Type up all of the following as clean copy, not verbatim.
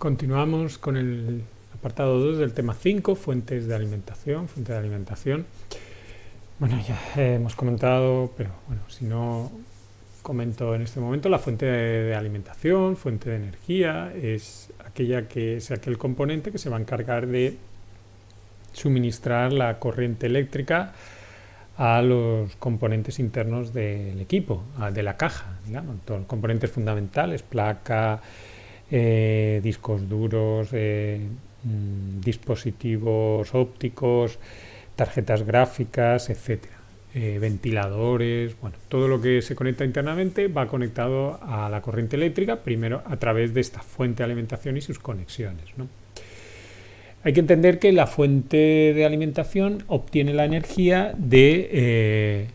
Continuamos con el apartado 2 del tema 5, fuentes de alimentación, fuente de alimentación. Bueno, ya hemos comentado, pero bueno, si no comento en este momento, la fuente de alimentación, fuente de energía, es aquel componente que se va a encargar de suministrar la corriente eléctrica a los componentes internos del equipo, de la caja, digamos, todos los componentes fundamentales, placa, discos duros, dispositivos ópticos, tarjetas gráficas, etcétera, ventiladores, bueno, todo lo que se conecta internamente va conectado a la corriente eléctrica, primero a través de esta fuente de alimentación y sus conexiones, ¿no? Hay que entender que la fuente de alimentación obtiene la energía de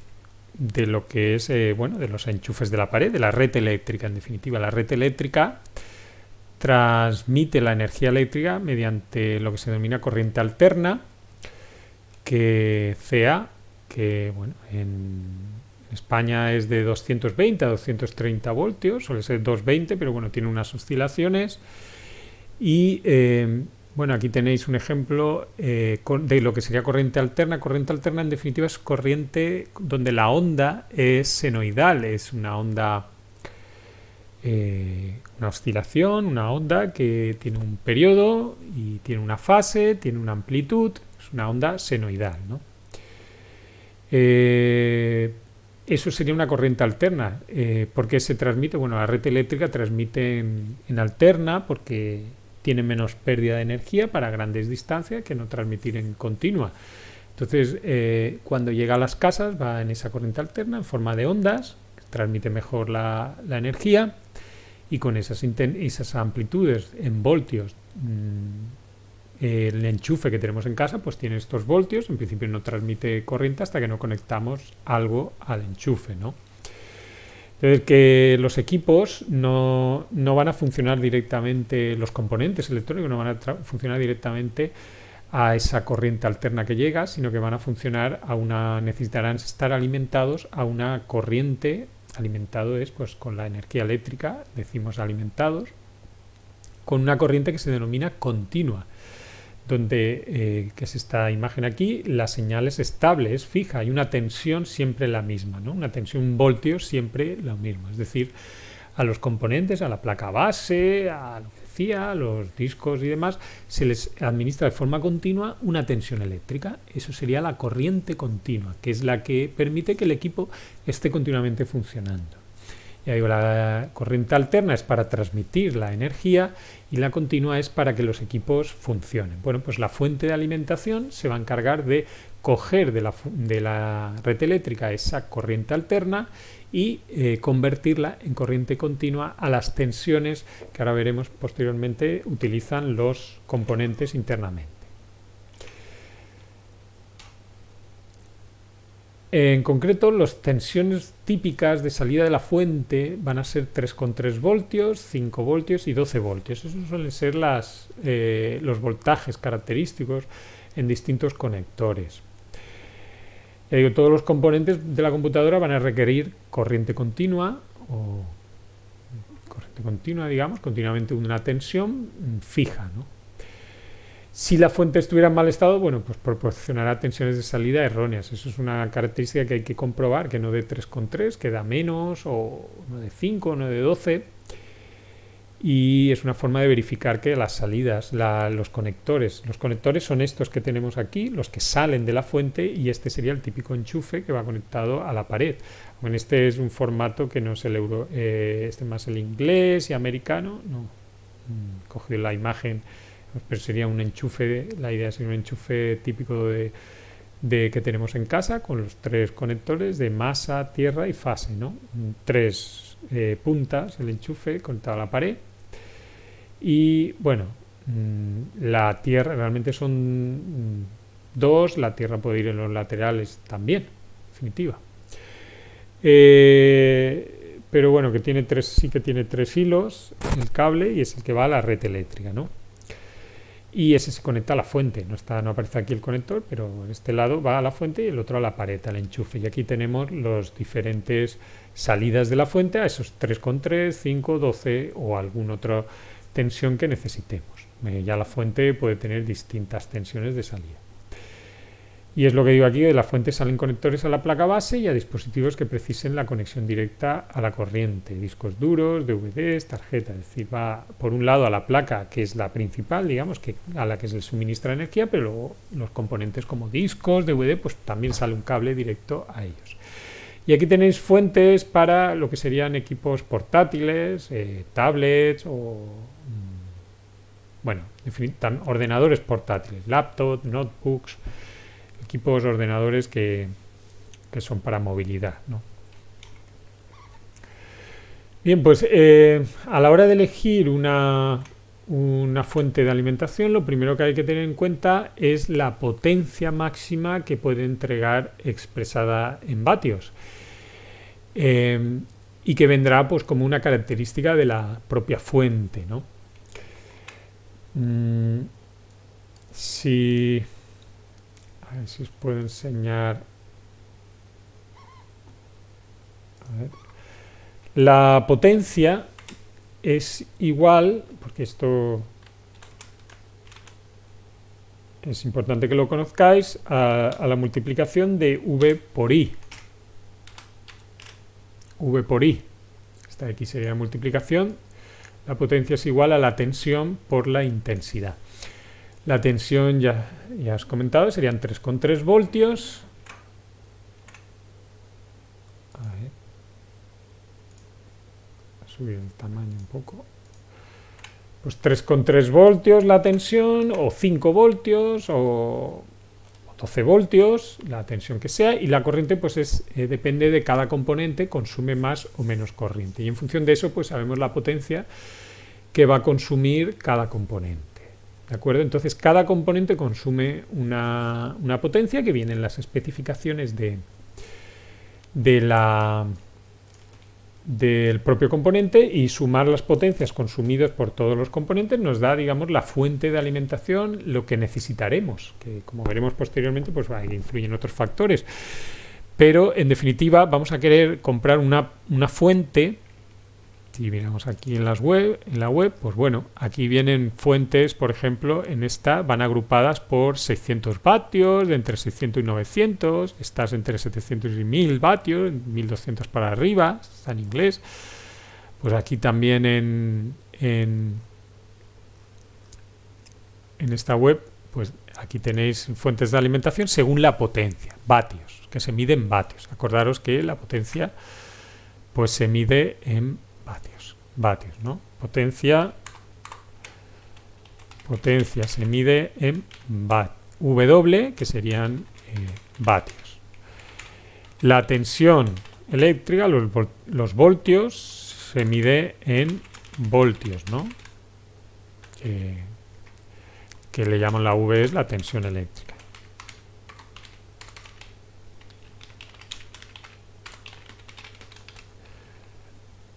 lo que es, de los enchufes de la pared, de la red eléctrica, en definitiva. La red eléctrica transmite la energía eléctrica mediante lo que se denomina corriente alterna, que en España es de 220 a 230 voltios, suele ser 220, pero bueno, tiene unas oscilaciones. Y aquí tenéis un ejemplo de lo que sería corriente alterna. Corriente alterna, en definitiva, es corriente donde la onda es senoidal, es una onda, una oscilación, una onda que tiene un periodo y tiene una fase, tiene una amplitud, es una onda senoidal, ¿no? Eso sería una corriente alterna. ¿Por qué se transmite? Bueno, la red eléctrica transmite en alterna porque tiene menos pérdida de energía para grandes distancias que no transmitir en continua. Entonces, cuando llega a las casas va en esa corriente alterna en forma de ondas, que transmite mejor la energía, y con esas amplitudes en voltios, el enchufe que tenemos en casa pues tiene estos voltios. En principio no transmite corriente hasta que no conectamos algo al enchufe, ¿no? Entonces, que los equipos no van a funcionar directamente, los componentes electrónicos no van a funcionar directamente a esa corriente alterna que llega, sino que van a funcionar necesitarán estar alimentados a una corriente. Alimentado es pues con la energía eléctrica, decimos alimentados, con una corriente que se denomina continua, donde, que es esta imagen aquí, la señal es estable, es fija, hay una tensión siempre la misma, ¿no? Una tensión, un voltio siempre lo mismo, es decir, a los componentes, a la placa base, a lo que decía, a los discos y demás, se les administra de forma continua una tensión eléctrica. Eso sería la corriente continua, que es la que permite que el equipo esté continuamente funcionando. Ya digo, la corriente alterna es para transmitir la energía y la continua es para que los equipos funcionen. Bueno, pues la fuente de alimentación se va a encargar de coger de la red eléctrica esa corriente alterna y convertirla en corriente continua a las tensiones que ahora veremos posteriormente utilizan los componentes internamente. En concreto, las tensiones típicas de salida de la fuente van a ser 3,3 voltios, 5 voltios y 12 voltios. Esos suelen ser los voltajes característicos en distintos conectores. Todos los componentes de la computadora van a requerir corriente continua, digamos, continuamente una tensión fija, ¿no? Si la fuente estuviera en mal estado, bueno, pues proporcionará tensiones de salida erróneas. Eso es una característica que hay que comprobar, que no de 3,3, que da menos, o no de 5, no de 12. Y es una forma de verificar que las salidas, los conectores son estos que tenemos aquí, los que salen de la fuente, y este sería el típico enchufe que va conectado a la pared. Bueno, este es un formato que no es el este más el inglés y americano, no, cogido la imagen, pero sería un enchufe, la idea sería un enchufe típico de que tenemos en casa, con los 3 conectores de masa, tierra y fase, ¿no? 3 puntas, el enchufe conectado a la pared. Y bueno, la tierra realmente son 2, la tierra puede ir en los laterales también, en definitiva. Pero bueno, sí que tiene 3 hilos el cable, y es el que va a la red eléctrica, ¿no? Y ese se conecta a la fuente, no aparece aquí el conector, pero este lado va a la fuente y el otro a la pared, al enchufe. Y aquí tenemos los diferentes salidas de la fuente a esos 3,3, 5, 12 o algún otro tensión que necesitemos. Ya la fuente puede tener distintas tensiones de salida. Y es lo que digo aquí, de la fuente salen conectores a la placa base y a dispositivos que precisen la conexión directa a la corriente, discos duros, DVDs, tarjetas. Es decir, va por un lado a la placa, que es la principal, digamos, a la que se le suministra energía, pero luego los componentes como discos, DVD, pues también sale un cable directo a ellos. Y aquí tenéis fuentes para lo que serían equipos portátiles, tablets o, bueno, en fin, ordenadores portátiles, laptops, notebooks, equipos ordenadores que son para movilidad, ¿no? Bien, pues a la hora de elegir una fuente de alimentación, lo primero que hay que tener en cuenta es la potencia máxima que puede entregar expresada en vatios, y que vendrá pues como una característica de la propia fuente, ¿no? A ver si os puedo enseñar. A ver. La potencia es igual, porque esto es importante que lo conozcáis, a la multiplicación de V por I. V por I. Esta de aquí sería la multiplicación. La potencia es igual a la tensión por la intensidad. La tensión ya os he comentado, serían 3,3 voltios. A ver. Voy a subir el tamaño un poco. Pues 3,3 voltios la tensión, o 5 voltios, o 12 voltios, la tensión que sea, y la corriente pues depende de cada componente, consume más o menos corriente. Y en función de eso pues sabemos la potencia que va a consumir cada componente. ¿De acuerdo? Entonces cada componente consume una potencia que viene en las especificaciones del propio componente, y sumar las potencias consumidas por todos los componentes nos da, digamos, la fuente de alimentación, lo que necesitaremos, que como veremos posteriormente pues influyen otros factores. Pero en definitiva vamos a querer comprar una fuente. Si miramos aquí en la web, pues bueno, aquí vienen fuentes, por ejemplo, en esta van agrupadas por 600 vatios, de entre 600 y 900, estas entre 700 y 1000 vatios, 1200 para arriba, está en inglés. Pues aquí también en esta web, pues aquí tenéis fuentes de alimentación según la potencia, vatios, que se mide en vatios. Acordaros que la potencia pues se mide en vatios, ¿no? Potencia se mide en W, que serían vatios. La tensión eléctrica, los voltios, se mide en voltios, ¿no? Que le llaman la V, es la tensión eléctrica.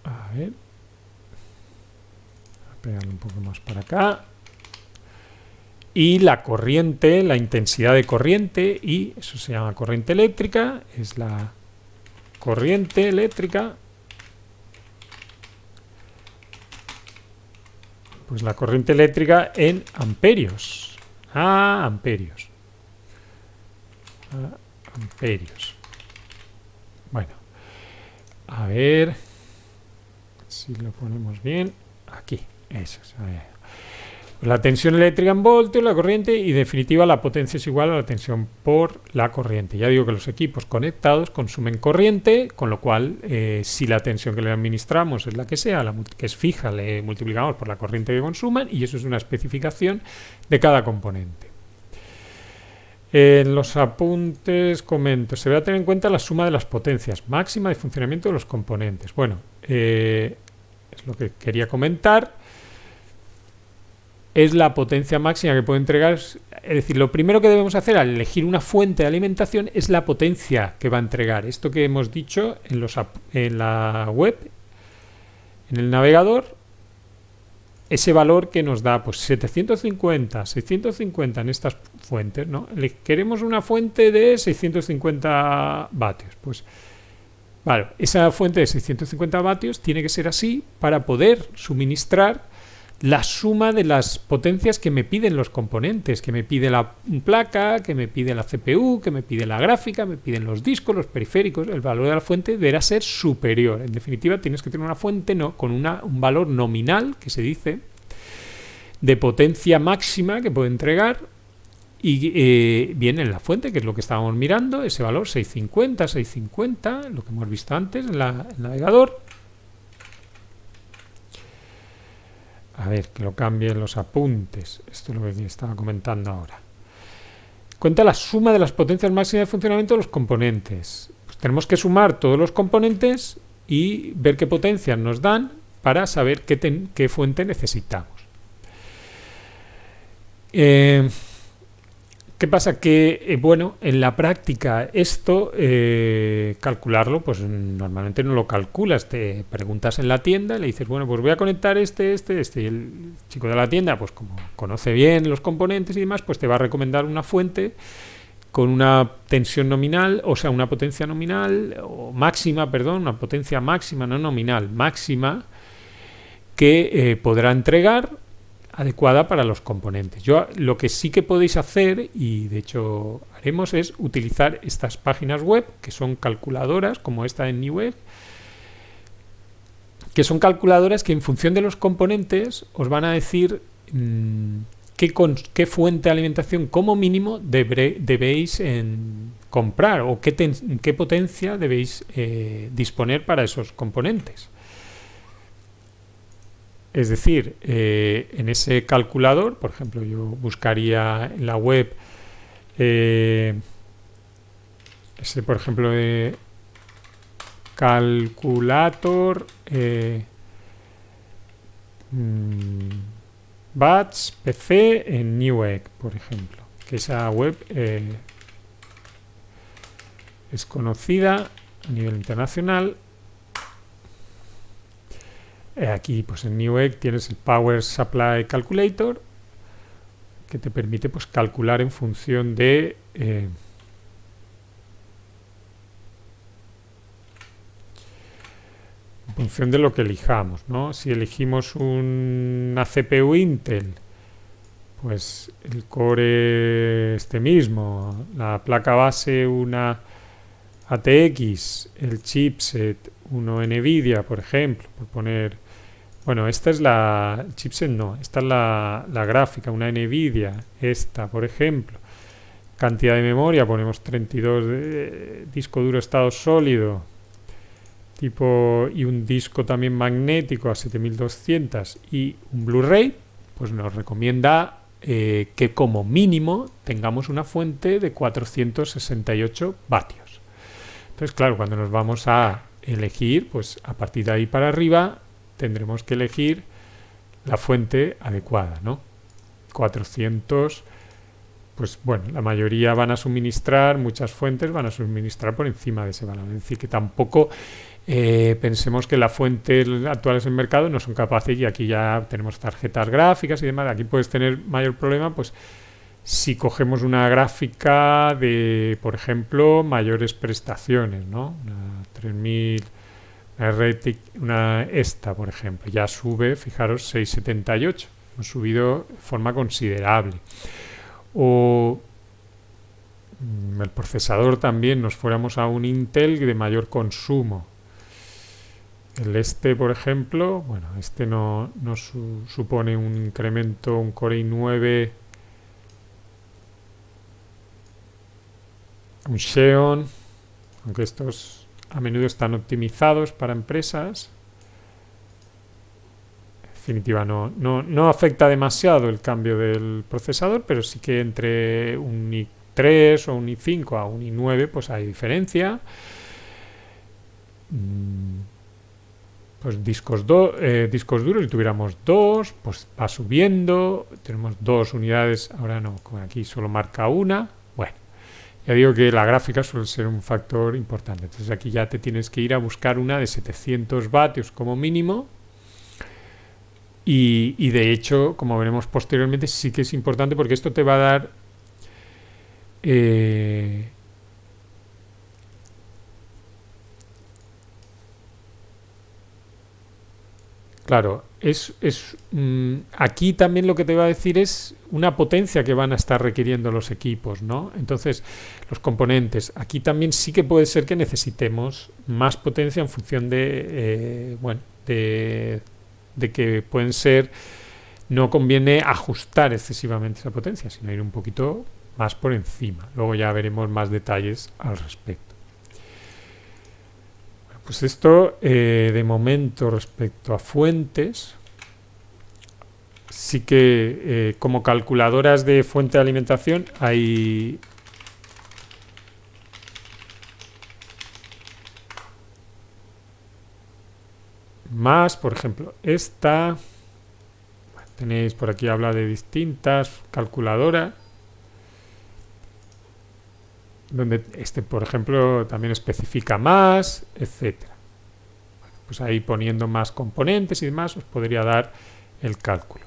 A ver. Pegarlo un poco más para acá. Y la corriente, la intensidad de corriente, y eso se llama corriente eléctrica, es la corriente eléctrica. Pues la corriente eléctrica en amperios. Amperios. Amperios. Bueno, a ver si lo ponemos bien. Aquí. Eso es. La tensión eléctrica en voltios, la corriente, y en definitiva la potencia es igual a la tensión por la corriente. Ya digo que los equipos conectados consumen corriente, con lo cual si la tensión que le administramos es la que sea, que es fija, le multiplicamos por la corriente que consuman, y eso es una especificación de cada componente. En los apuntes comento, se debe tener en cuenta la suma de las potencias máxima de funcionamiento de los componentes. Bueno, es lo que quería comentar. Es la potencia máxima que puede entregar. Es decir, lo primero que debemos hacer al elegir una fuente de alimentación es la potencia que va a entregar. Esto que hemos dicho en la web, en el navegador, ese valor que nos da pues 750, 650 en estas fuentes, ¿no? Queremos una fuente de 650 vatios. Pues vale, esa fuente de 650 vatios tiene que ser así para poder suministrar la suma de las potencias que me piden los componentes, que me pide la placa, que me pide la CPU, que me pide la gráfica, me piden los discos, los periféricos. El valor de la fuente deberá ser superior. En definitiva, tienes que tener una fuente con un valor nominal, que se dice, de potencia máxima que puede entregar. Y viene en la fuente, que es lo que estábamos mirando, ese valor 650, lo que hemos visto antes en el navegador. A ver, que lo cambie en los apuntes. Esto es lo que estaba comentando ahora. Cuenta la suma de las potencias máximas de funcionamiento de los componentes. Pues tenemos que sumar todos los componentes y ver qué potencias nos dan para saber qué fuente necesitamos. ¿Qué pasa? Que, bueno, en la práctica esto, calcularlo, pues normalmente no lo calculas. Te preguntas en la tienda y le dices, bueno, pues voy a conectar este. Y el chico de la tienda, pues como conoce bien los componentes y demás, pues te va a recomendar una fuente con una tensión nominal, o sea, una potencia nominal, o máxima, perdón, una potencia máxima, no nominal, máxima, que podrá entregar adecuada para los componentes. Lo que sí que podéis hacer, y de hecho haremos, es utilizar estas páginas web, que son calculadoras, como esta en Newegg, que son calculadoras que en función de los componentes os van a decir qué fuente de alimentación como mínimo debéis comprar, o qué potencia debéis disponer para esos componentes. Es decir, en ese calculador, por ejemplo, yo buscaría en la web por ejemplo, calculator BATS PC en Newegg, por ejemplo, que esa web es conocida a nivel internacional. Aquí, pues en Newegg tienes el Power Supply Calculator, que te permite, pues, calcular en función de lo que elijamos, ¿no? Si elegimos una CPU Intel, pues el core mismo, la placa base una ATX, el chipset uno NVIDIA, por ejemplo, por poner. Bueno, esta es la chipset, no, esta es la gráfica, una NVIDIA, esta, por ejemplo. Cantidad de memoria, ponemos 32 de disco duro estado sólido, y un disco también magnético a 7200 y un Blu-ray, pues nos recomienda que como mínimo tengamos una fuente de 468 vatios. Entonces, claro, cuando nos vamos a elegir, pues a partir de ahí para arriba tendremos que elegir la fuente adecuada, ¿no? 400, pues bueno, la mayoría van a suministrar, muchas fuentes van a suministrar por encima de ese valor. Es decir, que tampoco pensemos que las fuentes actuales en el mercado no son capaces, y aquí ya tenemos tarjetas gráficas y demás. Aquí puedes tener mayor problema, pues si cogemos una gráfica de, por ejemplo, mayores prestaciones, ¿no? Una 3000, esta, por ejemplo, ya sube, fijaros, 678. Hemos subido de forma considerable. O el procesador también, nos fuéramos a un Intel de mayor consumo. Por ejemplo, bueno, no supone un incremento, un Core i9, un Xeon, aunque estos a menudo están optimizados para empresas. En definitiva, no afecta demasiado el cambio del procesador, pero sí que entre un i3 o un i5 a un i9 pues hay diferencia. Pues discos duros, si tuviéramos dos, pues va subiendo. Tenemos 2 unidades, ahora no, como aquí solo marca una. Bueno, ya digo que la gráfica suele ser un factor importante. Entonces aquí ya te tienes que ir a buscar una de 700 vatios como mínimo. Y de hecho, como veremos posteriormente, sí que es importante, porque esto te va a dar Claro, aquí también lo que te va a decir es una potencia que van a estar requiriendo los equipos, ¿no? Entonces, los componentes, aquí también sí que puede ser que necesitemos más potencia en función bueno, de que pueden ser, no conviene ajustar excesivamente esa potencia, sino ir un poquito más por encima. Luego ya veremos más detalles al respecto. Pues esto, de momento, respecto a fuentes, sí que como calculadoras de fuente de alimentación hay más, por ejemplo, esta, tenéis por aquí, habla de distintas calculadoras, donde por ejemplo, también especifica más, etcétera. Pues ahí poniendo más componentes y demás os podría dar el cálculo.